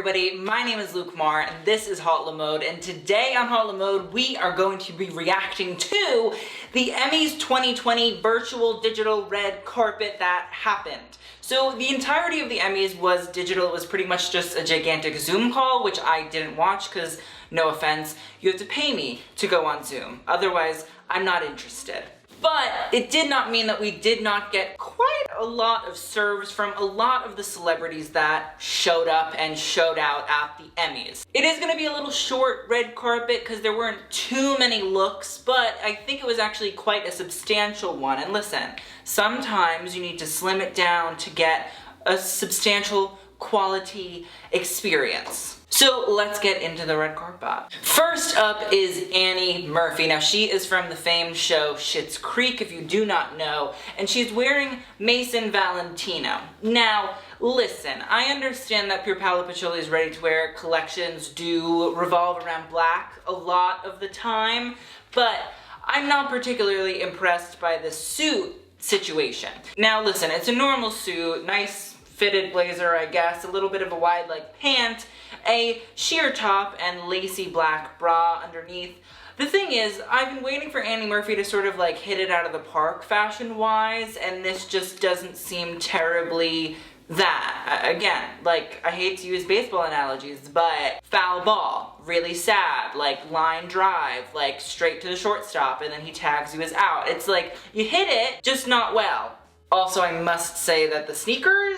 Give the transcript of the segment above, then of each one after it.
everybody, my name is Luke Mar and this is Haute Mode, and today on Haute Mode we are going to be reacting to the Emmys 2020 virtual digital red carpet that happened. So the entirety of the Emmys was digital. It was pretty much just a gigantic Zoom call, which I didn't watch because, no offense, you have to pay me to go on Zoom. Otherwise, I'm not interested. But it did not mean that we did not get quite a lot of serves from a lot of the celebrities that showed up and showed out at the Emmys. It is going to be a little short red carpet because there weren't too many looks, but I think it was actually quite a substantial one. And listen, sometimes you need to slim it down to get a substantial quality experience. So let's get into the red carpet. First up is Annie Murphy. Now she is from the famed show Schitt's Creek, if you do not know, and she's wearing Maison Valentino. Now, listen, I understand that Pure Paolo Pacioli's ready-to-wear collections do revolve around black a lot of the time, but I'm not particularly impressed by the suit situation. Now listen, it's a normal suit, nice fitted blazer, I guess, a little bit of a wide leg pant, a sheer top, and lacy black bra underneath. The thing is, I've been waiting for Annie Murphy to sort of like hit it out of the park fashion-wise, and this just doesn't seem terribly that. Again, like, I hate to use baseball analogies, but foul ball, really sad, like line drive, like straight to the shortstop, and then he tags you as out. It's like, you hit it, just not well. Also, I must say that the sneakers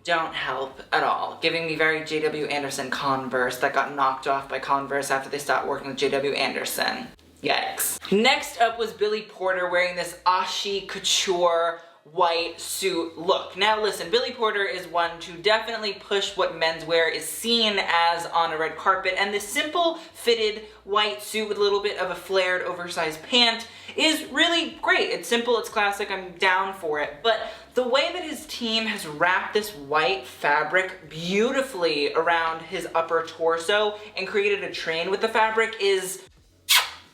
don't help at all, giving me very J.W. Anderson Converse that got knocked off by Converse after they stopped working with J.W. Anderson. Yikes. Next up was Billy Porter wearing this H.E.R. couture white suit look. Now listen, Billy Porter is one to definitely push what menswear is seen as on a red carpet, and this simple fitted white suit with a little bit of a flared oversized pant is really great. It's simple, it's classic, I'm down for it, but the way that his team has wrapped this white fabric beautifully around his upper torso and created a train with the fabric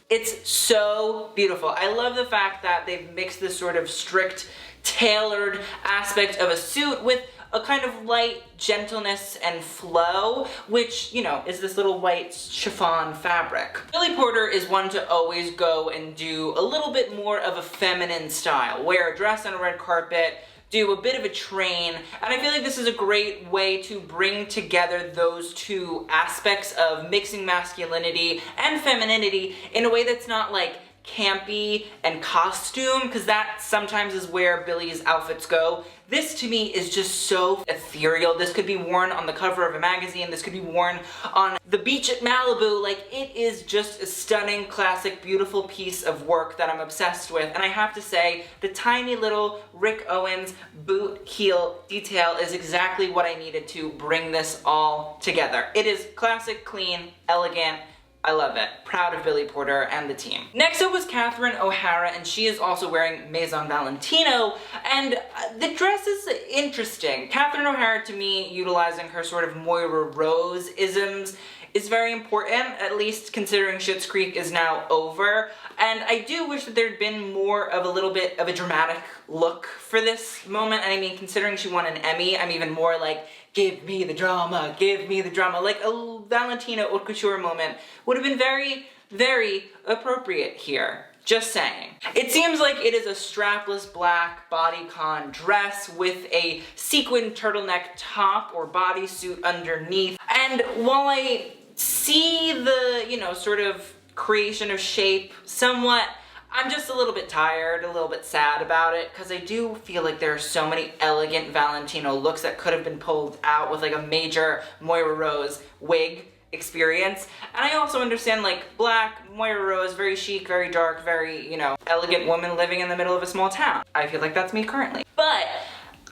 it's so beautiful. I love the fact that they've mixed this sort of strict, tailored aspect of a suit with a kind of light gentleness and flow, which, you know, is this little white chiffon fabric. Billy Porter is one to always go and do a little bit more of a feminine style, wear a dress on a red carpet, do a bit of a train, and I feel like this is a great way to bring together those two aspects of mixing masculinity and femininity in a way that's not like campy and costume, because that sometimes is where Billy's outfits go. This to me is just so ethereal. This could be worn on the cover of a magazine, this could be worn on the beach at Malibu. Like, it is just a stunning, classic, beautiful piece of work that I'm obsessed with. And I have to say, the tiny little Rick Owens boot heel detail is exactly what I needed to bring this all together. It is classic, clean, elegant. I love it. Proud of Billy Porter and the team. Next up was Catherine O'Hara, and she is also wearing Maison Valentino, and the dress is interesting. Catherine O'Hara, to me, utilizing her sort of Moira Rose isms is very important, at least considering Schitt's Creek is now over. And I do wish that there'd been more of a little bit of a dramatic look for this moment. And I mean, considering she won an Emmy, I'm even more like, give me the drama, give me the drama. Like a Valentino Haute Couture moment would have been very, very appropriate here. Just saying. It seems like it is a strapless black bodycon dress with a sequin turtleneck top or bodysuit underneath. And while I see the, you know, sort of creation of shape somewhat, I'm just a little bit tired, a little bit sad about it, because I do feel like there are so many elegant Valentino looks that could have been pulled out with like a major Moira Rose wig experience. And I also understand, like, black, Moira Rose, very chic, very dark, very, you know, elegant woman living in the middle of a small town. I feel like that's me currently. But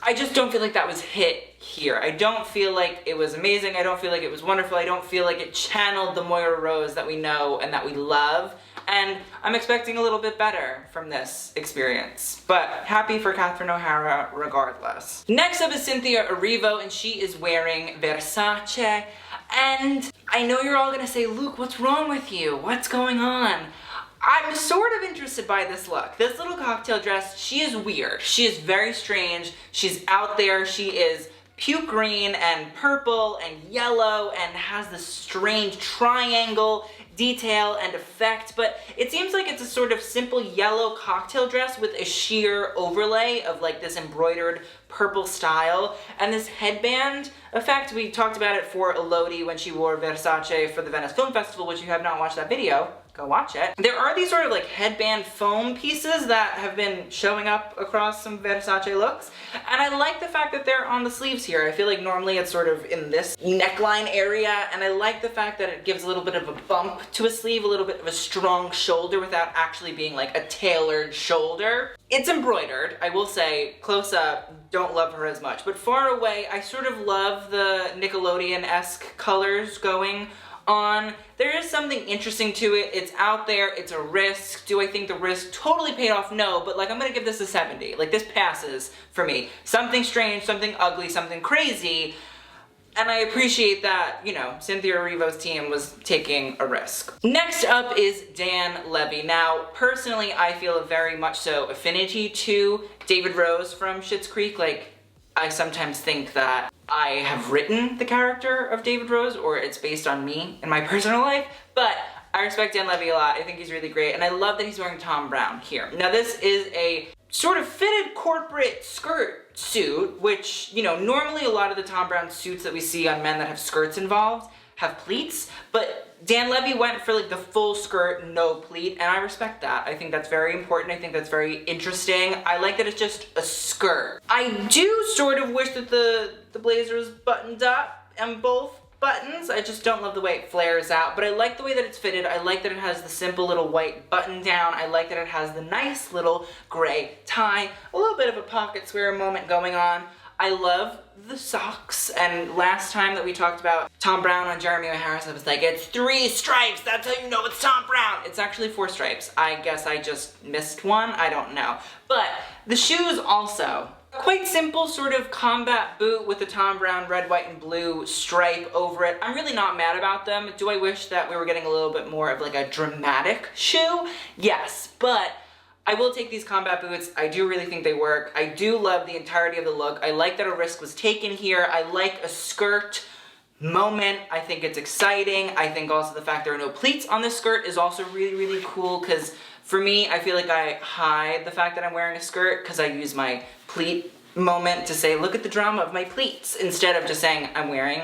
I just don't feel like that was hit here. I don't feel like it was amazing. I don't feel like it was wonderful. I don't feel like it channeled the Moira Rose that we know and that we love. And I'm expecting a little bit better from this experience. But happy for Catherine O'Hara regardless. Next up is Cynthia Erivo, and she is wearing Versace. And I know you're all gonna say, Luke, what's wrong with you? What's going on? I'm sort of interested by this look. This little cocktail dress, she is weird. She is very strange. She's out there. She is puke green and purple and yellow and has this strange triangle detail and effect, but it seems like it's a sort of simple yellow cocktail dress with a sheer overlay of like this embroidered purple style and this headband effect. We talked about it for Elodie when she wore Versace for the Venice Film Festival, which if you have not watched that video, go watch it. There are these sort of like headband foam pieces that have been showing up across some Versace looks, and I like the fact that they're on the sleeves here. I feel like normally it's sort of in this neckline area, and I like the fact that it gives a little bit of a bump to a sleeve, a little bit of a strong shoulder without actually being like a tailored shoulder. It's embroidered, I will say, close up, don't love her as much, but far away, I sort of love the Nickelodeon-esque colors going on. There is something interesting to it. It's out there, it's a risk. Do I think the risk totally paid off? No, but like I'm gonna give this a 70. Like this passes for me. Something strange, something ugly, something crazy. And I appreciate that, you know, Cynthia Erivo's team was taking a risk. Next up is Dan Levy. Now, personally, I feel a very much so affinity to David Rose from Schitt's Creek. Like, I sometimes think that I have written the character of David Rose, or it's based on me in my personal life, but I respect Dan Levy a lot. I think he's really great, and I love that he's wearing Thom Browne here. Now this is a sort of fitted corporate skirt suit, which, you know, normally a lot of the Thom Browne suits that we see on men that have skirts involved have pleats, but Dan Levy went for like the full skirt, no pleat, and I respect that. I think that's very important. I think that's very interesting. I like that it's just a skirt. I do sort of wish that the blazer was buttoned up and both buttons. I just don't love the way it flares out, but I like the way that it's fitted. I like that it has the simple little white button down. I like that it has the nice little gray tie, a little bit of a pocket square moment going on. I love the socks, and last time that we talked about Thom Browne on Jeremy O'Hara's, I was like, it's 3 stripes, that's how you know it's Thom Browne. It's actually 4 stripes. I guess I just missed one, I don't know. But the shoes also, quite simple sort of combat boot with the Thom Browne red, white, and blue stripe over it. I'm really not mad about them. Do I wish that we were getting a little bit more of like a dramatic shoe? Yes, but I will take these combat boots. I do really think they work. I do love the entirety of the look. I like that a risk was taken here. I like a skirt moment. I think it's exciting. I think also the fact there are no pleats on this skirt is also really, really cool, because for me, I feel like I hide the fact that I'm wearing a skirt because I use my pleat moment to say, look at the drama of my pleats, instead of just saying I'm wearing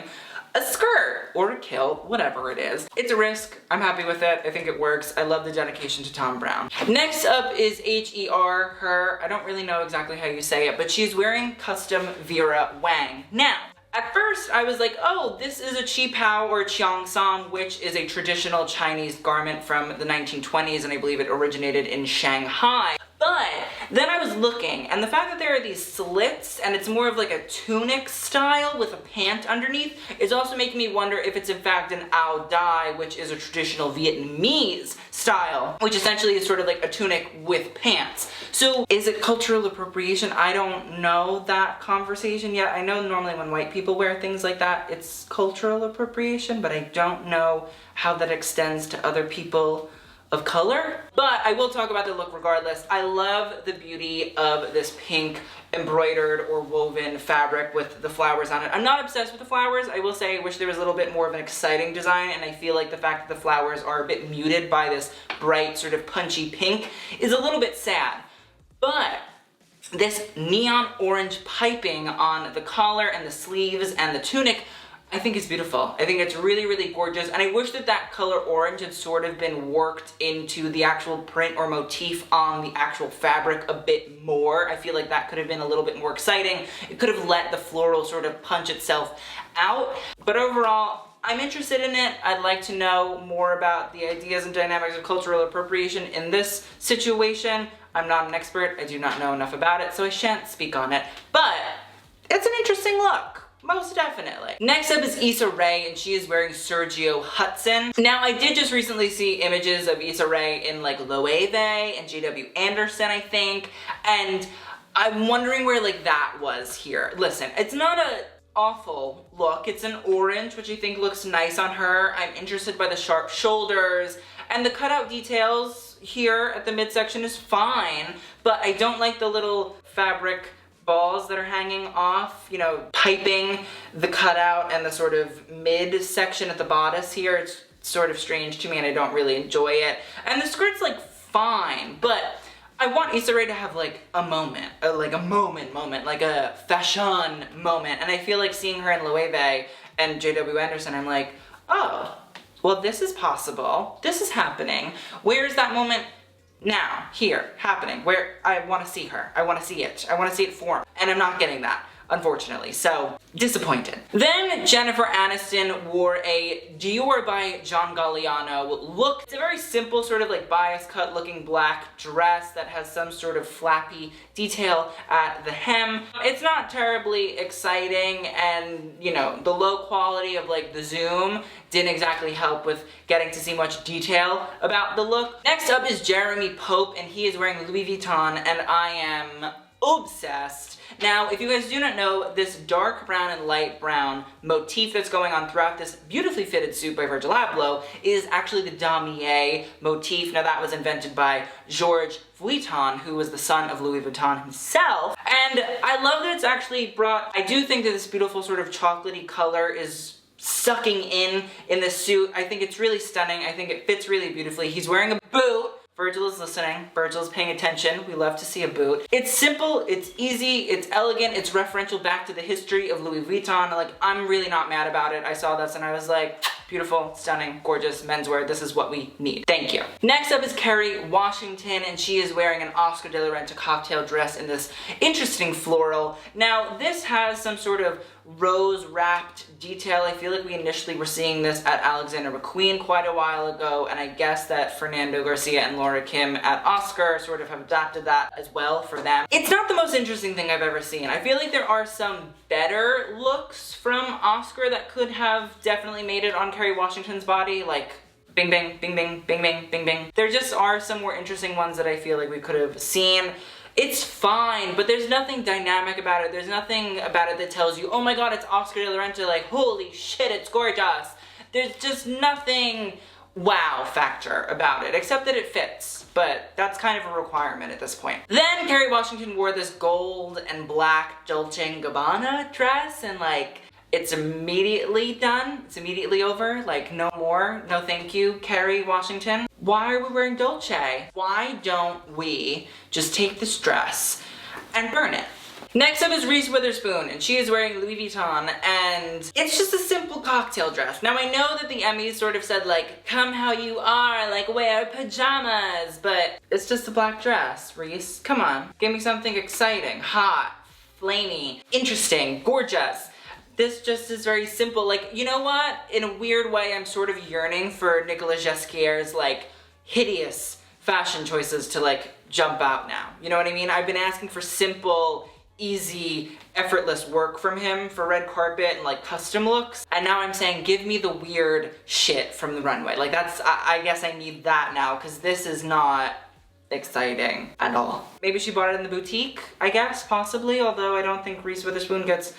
a skirt or a kilt, whatever it is. It's a risk. I'm happy with it. I think it works. I love the dedication to Thom Browne. Next up is H.E.R, her. I don't really know exactly how you say it, but she's wearing custom Vera Wang. Now, at first I was like, oh, this is a Qipao or Cheongsam, which is a traditional Chinese garment from the 1920s, and I believe it originated in Shanghai. But then I was looking, and the fact that there are these slits and it's more of like a tunic style with a pant underneath is also making me wonder if it's in fact an ao dai, which is a traditional Vietnamese style, which essentially is sort of like a tunic with pants. So is it cultural appropriation? I don't know that conversation yet. I know normally when white people wear things like that, it's cultural appropriation, but I don't know how that extends to other people of color. But I will talk about the look regardless. I love the beauty of this pink embroidered or woven fabric with the flowers on it. I'm not obsessed with the flowers. I will say I wish there was a little bit more of an exciting design, and I feel like the fact that the flowers are a bit muted by this bright sort of punchy pink is a little bit sad. But this neon orange piping on the collar and the sleeves and the tunic, I think it's beautiful. I think it's really, really gorgeous, and I wish that that color orange had sort of been worked into the actual print or motif on the actual fabric a bit more. I feel like that could have been a little bit more exciting. It could have let the floral sort of punch itself out. But overall, I'm interested in it. I'd like to know more about the ideas and dynamics of cultural appropriation in this situation. I'm not an expert. I do not know enough about it, so I shan't speak on it. But it's an interesting look. Most definitely. Next up is Issa Rae, and she is wearing Sergio Hudson. Now, I did just recently see images of Issa Rae in like Loewe and J.W. Anderson, I think, and I'm wondering where like that was here. Listen, it's not a awful look. It's an orange, which I think looks nice on her. I'm interested by the sharp shoulders, and the cutout details here at the midsection is fine, but I don't like the little fabric balls that are hanging off, you know, piping the cutout and the sort of mid section at the bodice here. It's sort of strange to me and I don't really enjoy it. And the skirt's like fine, but I want Issa Rae to have like a moment, like a fashion moment. And I feel like seeing her in Loewe and J.W. Anderson, I'm like, oh, well, this is possible. This is happening. Where is that moment now, here, happening, where I want to see her? I want to see it. I want to see it form. And I'm not getting that, unfortunately. So, disappointed. Then Jennifer Aniston wore a Dior by John Galliano look. It's a very simple sort of like bias cut looking black dress that has some sort of flappy detail at the hem. It's not terribly exciting, and you know, the low quality of like the zoom didn't exactly help with getting to see much detail about the look. Next up is Jeremy Pope, and he is wearing Louis Vuitton, and I am obsessed. Now, if you guys do not know, this dark brown and light brown motif that's going on throughout this beautifully fitted suit by Virgil Abloh is actually the damier motif. Now, that was invented by Georges Vuitton, who was the son of Louis Vuitton himself. And I love that it's actually brought, I do think that this beautiful sort of chocolatey color is sucking in the suit. I think it's really stunning. I think it fits really beautifully. He's wearing a boot. Virgil is listening. Virgil is paying attention. We love to see a boot. It's simple, it's easy, it's elegant, it's referential back to the history of Louis Vuitton. Like, I'm really not mad about it. I saw this and I was like, beautiful, stunning, gorgeous menswear. This is what we need. Thank you. Next up is Kerry Washington, and she is wearing an Oscar de la Renta cocktail dress in this interesting floral. Now, this has some sort of rose-wrapped detail. I feel like we initially were seeing this at Alexander McQueen quite a while ago, and I guess that Fernando Garcia and Laura Kim at Oscar sort of have adapted that as well for them. It's not the most interesting thing I've ever seen. I feel like there are some better looks from Oscar that could have definitely made it on Kerry Washington's body, like bing bing, bing bing, bing bing, bing bing. There just are some more interesting ones that I feel like we could have seen. It's fine, but there's nothing dynamic about it. There's nothing about it that tells you, oh my god, it's Oscar de la Renta, like, holy shit, it's gorgeous. There's just nothing wow factor about it, except that it fits, but that's kind of a requirement at this point. Then Kerry Washington wore this gold and black Dolce & Gabbana dress, and like, it's immediately done. It's immediately over. Like, no more. No thank you, Kerry Washington. Why are we wearing Dolce? Why don't we just take this dress and burn it? Next up is Reese Witherspoon, and she is wearing Louis Vuitton, and it's just a simple cocktail dress. Now, I know that the Emmys sort of said, like, come how you are, like, wear pajamas, but it's just a black dress, Reese. Come on. Give me something exciting, hot, flamey, interesting, gorgeous. This just is very simple. Like, you know what? In a weird way, I'm sort of yearning for Nicolas Ghesquiere's, like, hideous fashion choices to, like, jump out now. You know what I mean? I've been asking for simple, easy, effortless work from him for red carpet and, like, custom looks. And now I'm saying, give me the weird shit from the runway. Like, that's, I guess I need that now, because this is not exciting at all. Maybe she bought it in the boutique, I guess, possibly, although I don't think Reese Witherspoon gets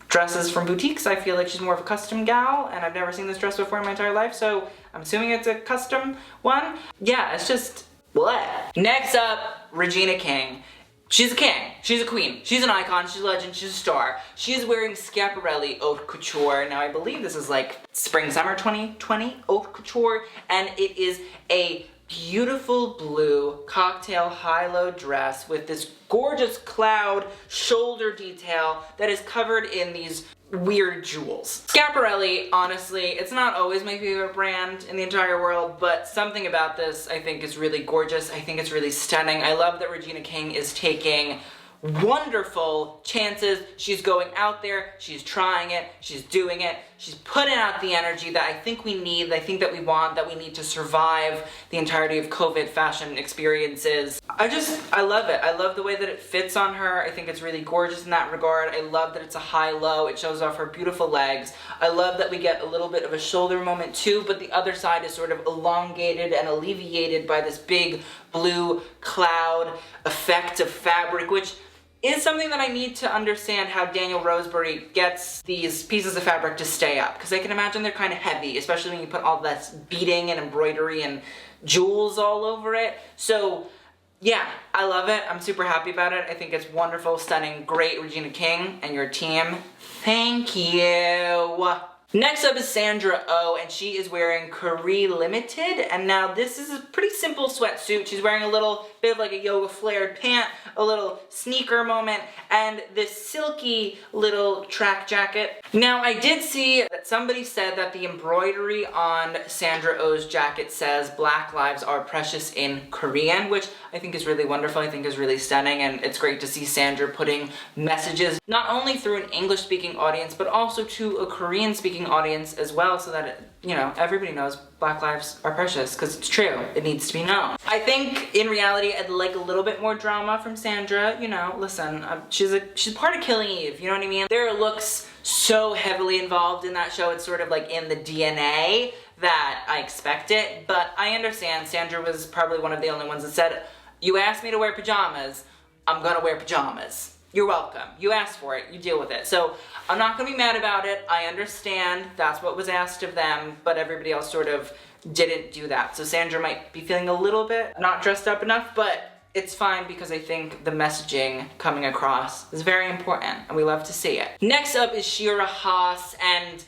dresses from boutiques. I feel like she's more of a custom gal, and I've never seen this dress before in my entire life, so I'm assuming it's a custom one. Yeah, it's just bleh. Next up, Regina King. She's a king, she's a queen, she's an icon, she's a legend, she's a star. She is wearing Schiaparelli Haute Couture. Now, I believe this is like spring summer 2020 Haute Couture, and it is a beautiful blue cocktail high-low dress with this gorgeous cloud shoulder detail that is covered in these weird jewels. Schiaparelli, honestly, it's not always my favorite brand in the entire world, but something about this I think is really gorgeous. I think it's really stunning. I love that Regina King is taking wonderful chances. She's going out there, she's trying it, she's doing it, she's putting out the energy that I think we need, that I think that we want, that we need to survive the entirety of COVID fashion experiences. I love it. I love the way that it fits on her. I think it's really gorgeous in that regard. I love that it's a high-low. It shows off her beautiful legs. I love that we get a little bit of a shoulder moment too, but the other side is sort of elongated and alleviated by this big blue cloud effect of fabric, which is something that I need to understand how Daniel Roseberry gets these pieces of fabric to stay up, because I can imagine they're kind of heavy, especially when you put all that beading and embroidery and jewels all over it. So Yeah, I love it. I'm super happy about it. I think it's wonderful, stunning, great. Regina King and your team, thank you. Next up is Sandra Oh, and she is wearing Career Limited, and now this is a pretty simple sweatsuit. She's wearing a little bit of like a yoga flared pant, a little sneaker moment, and this silky little track jacket. Now I did see that somebody said that the embroidery on Sandra Oh's jacket says Black lives are precious in Korean, which I think is really wonderful, I think is really stunning, and it's great to see Sandra putting messages not only through an English speaking audience, but also to a Korean speaking audience as well, so that everybody knows Black lives are precious, because it's true. It needs to be known. I think in reality I'd like a little bit more drama from Sandra. Listen, she's part of Killing Eve, you know what I mean? There are looks so heavily involved in that show, it's sort of like in the DNA that I expect it, but I understand Sandra was probably one of the only ones that said, you asked me to wear pajamas, I'm gonna wear pajamas. You're welcome. You asked for it, you deal with it. So I'm not gonna be mad about it. I understand that's what was asked of them, but everybody else sort of didn't do that. So Sandra might be feeling a little bit not dressed up enough, but it's fine because I think the messaging coming across is very important and we love to see it. Next up is Shira Haas, and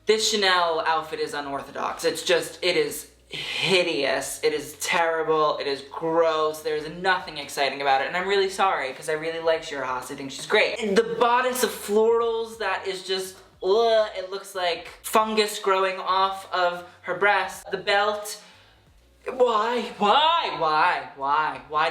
this Chanel outfit is unorthodox. It is hideous, it is terrible, it is gross, there's nothing exciting about it, and I'm really sorry because I really like Shira Haas, I think she's great. And the bodice of florals that is just, ugh, it looks like fungus growing off of her breast. The belt, why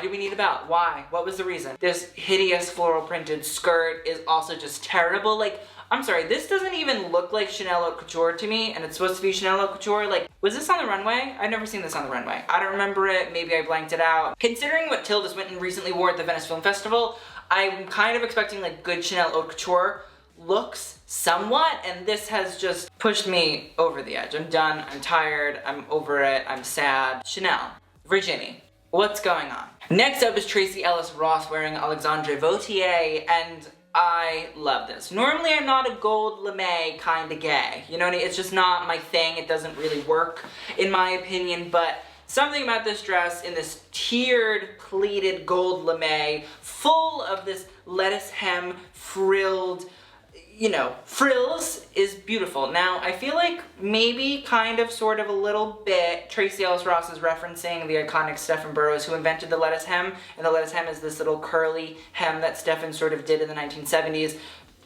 do we need a belt? Why? What was the reason? This hideous floral printed skirt is also just terrible. Like, I'm sorry, this doesn't even look like Chanel Haute Couture to me, and it's supposed to be Chanel Haute Couture. Like, was this on the runway? I've never seen this on the runway. I don't remember it, maybe I blanked it out. Considering what Tilda Swinton recently wore at the Venice Film Festival, I'm kind of expecting like good Chanel Haute Couture looks somewhat, and this has just pushed me over the edge. I'm done, I'm tired, I'm over it, I'm sad. Chanel, Virginie, what's going on? Next up is Tracee Ellis Ross wearing Alexandre Vauthier, and I love this. Normally I'm not a gold lame kind of gay, you know what I mean? It's just not my thing, it doesn't really work in my opinion, but something about this dress in this tiered pleated gold lame, full of this lettuce hem frilled, frills, is beautiful. Now, I feel like maybe kind of sort of a little bit Tracee Ellis Ross is referencing the iconic Stephen Burrows who invented the lettuce hem, and the lettuce hem is this little curly hem that Stephen sort of did in the 1970s.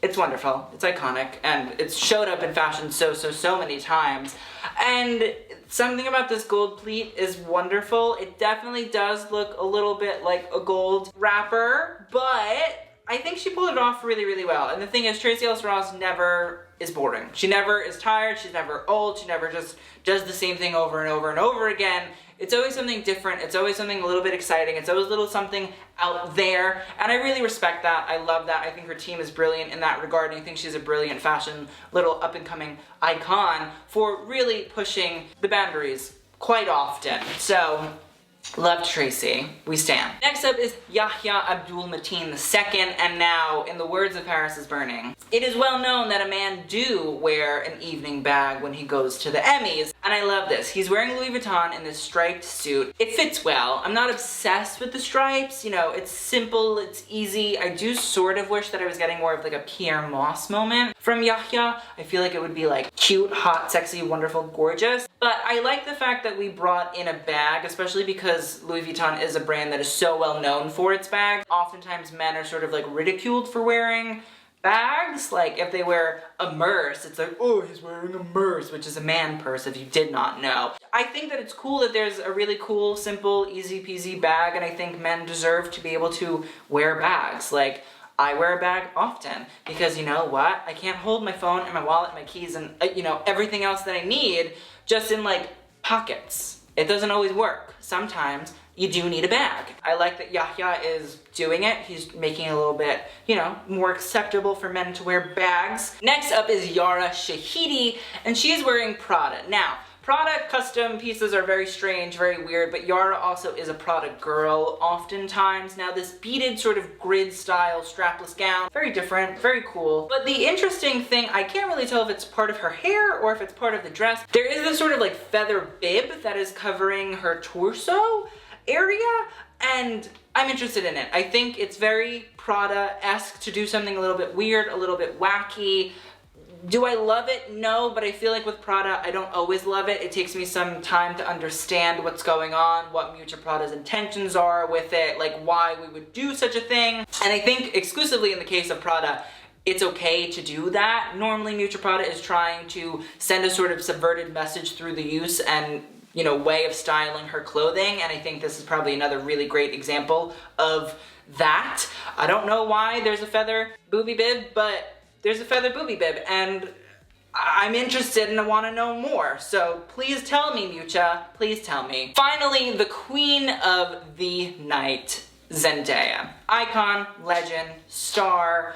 It's wonderful, it's iconic, and it's showed up in fashion so many times. And something about this gold pleat is wonderful. It definitely does look a little bit like a gold wrapper, but I think she pulled it off really well. And the thing is, Tracee Ellis Ross never is boring. She never is tired, she's never old, she never just does the same thing over and over again. It's always something different, it's always something a little bit exciting, it's always a little something out there, and I really respect that, I love that. I think her team is brilliant in that regard, and I think she's a brilliant fashion, little up-and-coming icon for really pushing the boundaries quite often. So, loved Tracee. We stand. Next up is Yahya Abdul-Mateen II, and now, in the words of Paris is Burning, it is well known that a man do wear an evening bag when he goes to the Emmys, and I love this. He's wearing Louis Vuitton in this striped suit. It fits well. I'm not obsessed with the stripes, it's simple, it's easy. I do sort of wish that I was getting more of like a Pierre Moss moment from Yahya. I feel like it would be like cute, hot, sexy, wonderful, gorgeous. But I like the fact that we brought in a bag, especially because Louis Vuitton is a brand that is so well known for its bags. Oftentimes men are sort of like ridiculed for wearing bags. Like if they wear a Merce, it's like, oh, he's wearing a Merce, which is a man purse if you did not know. I think that it's cool that there's a really cool, simple, easy peasy bag, and I think men deserve to be able to wear bags. Like, I wear a bag often because you know what? I can't hold my phone and my wallet and my keys and everything else that I need just in like pockets. It doesn't always work. Sometimes you do need a bag. I like that Yahya is doing it. He's making it a little bit, more acceptable for men to wear bags. Next up is Yara Shahidi, and she is wearing Prada. Now, Prada custom pieces are very strange, very weird, but Yara also is a Prada girl oftentimes. Now this beaded sort of grid style strapless gown, very different, very cool. But the interesting thing, I can't really tell if it's part of her hair or if it's part of the dress. There is this sort of like feather bib that is covering her torso. area, and I'm interested in it. I think it's very Prada-esque to do something a little bit weird, a little bit wacky. Do I love it? No, but I feel like with Prada, I don't always love it. It takes me some time to understand what's going on, what Miuccia Prada's intentions are with it, like why we would do such a thing. And I think exclusively in the case of Prada, it's okay to do that. Normally, Miuccia Prada is trying to send a sort of subverted message through the use and, you know, way of styling her clothing, and I think this is probably another really great example of that. I don't know why there's a feather booby bib, but there's a feather booby bib, and I'm interested and I want to know more. So please tell me, Miuccia. Please tell me. Finally, the queen of the night, Zendaya. Icon, legend, star,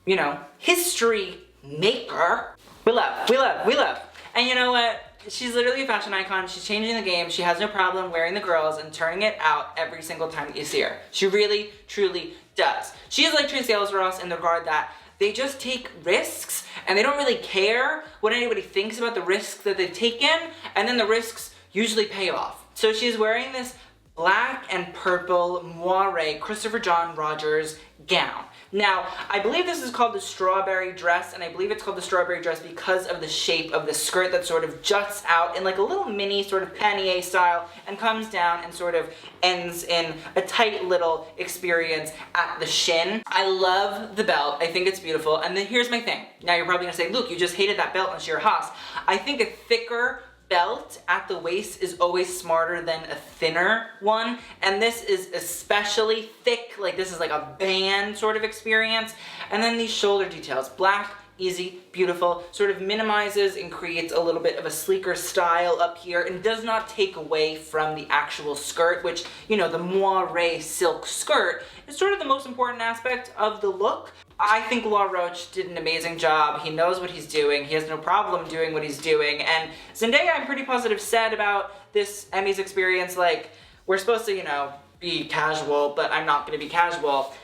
you know, history maker. We love, we love, we love. And you know what? She's literally a fashion icon. She's changing the game. She has no problem wearing the girls and turning it out every single time that you see her. She really, truly does. She is like Tracee Ellis Ross in the regard that they just take risks and they don't really care what anybody thinks about the risks that they've taken, and then the risks usually pay off. So she's wearing this black and purple moire Christopher John Rogers gown. Now, I believe this is called the strawberry dress, and I believe it's called the strawberry dress because of the shape of the skirt that sort of juts out in like a little mini sort of pannier style and comes down and sort of ends in a tight little experience at the shin. I love the belt. I think it's beautiful. And then here's my thing. Now you're probably gonna say, Luke, you just hated that belt on Shira Haas. I think a thicker belt at the waist is always smarter than a thinner one, and this is especially thick, like this is like a band sort of experience. And then these shoulder details, black, easy, beautiful, sort of minimizes and creates a little bit of a sleeker style up here and does not take away from the actual skirt, which, you know, the moire silk skirt is sort of the most important aspect of the look. I think La Roche did an amazing job. He knows what he's doing. He has no problem doing what he's doing. And Zendaya, I'm pretty positive, said about this Emmys experience, like, we're supposed to, you know, be casual, but I'm not gonna be casual.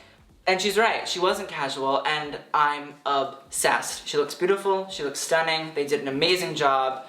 And she's right, she wasn't casual, and I'm obsessed. She looks beautiful, she looks stunning, they did an amazing job.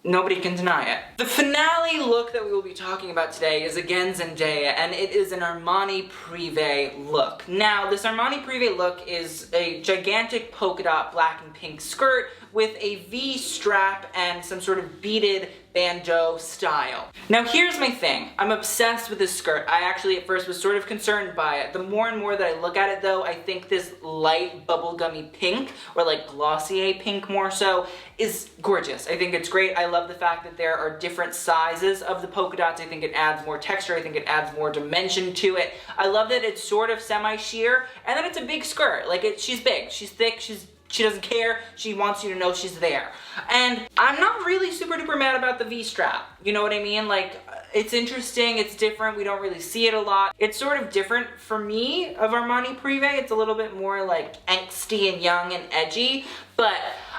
Nobody can deny it. The finale look that we will be talking about today is again Zendaya, and it is an Armani Prive look. Now, this Armani Prive look is a gigantic polka dot black and pink skirt with a V strap and some sort of beaded bandeau style. Now here's my thing. I'm obsessed with this skirt. I actually at first was sort of concerned by it. The more and more that I look at it though, I think this light bubblegummy pink, or like Glossier pink more so, is gorgeous. I think it's great. I love the fact that there are different sizes of the polka dots. I think it adds more texture. I think it adds more dimension to it. I love that it's sort of semi-sheer and that it's a big skirt. Like she's big, she's thick, she doesn't care, she wants you to know she's there. And I'm not really super duper mad about the V-strap, you know what I mean? Like, it's interesting, it's different, we don't really see it a lot. It's sort of different for me of Armani Prive. It's a little bit more like angsty and young and edgy, but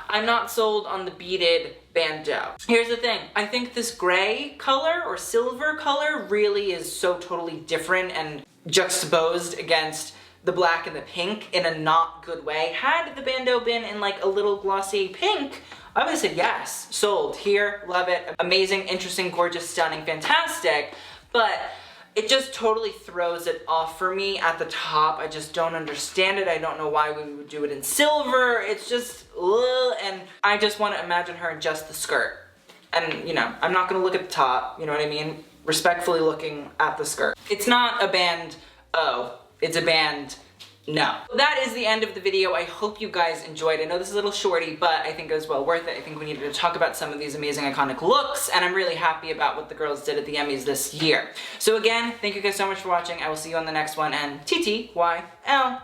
I'm not sold on the beaded bandeau. Here's the thing, I think this gray color or silver color really is so totally different and juxtaposed against the black and the pink in a not good way. Had the bandeau been in like a little glossy pink, I would have said yes, sold, here, love it, amazing, interesting, gorgeous, stunning, fantastic, but it just totally throws it off for me at the top. I just don't understand it. I don't know why we would do it in silver. It's just, ugh, and I just want to imagine her in just the skirt. And, you know, I'm not gonna look at the top, you know what I mean? Respectfully looking at the skirt. It's not a band O. It's a band no. That is the end of the video. I hope you guys enjoyed. I know this is a little shorty, but I think it was well worth it. I think we needed to talk about some of these amazing iconic looks, and I'm really happy about what the girls did at the Emmys this year. So again, thank you guys so much for watching. I will see you on the next one, and TTYL.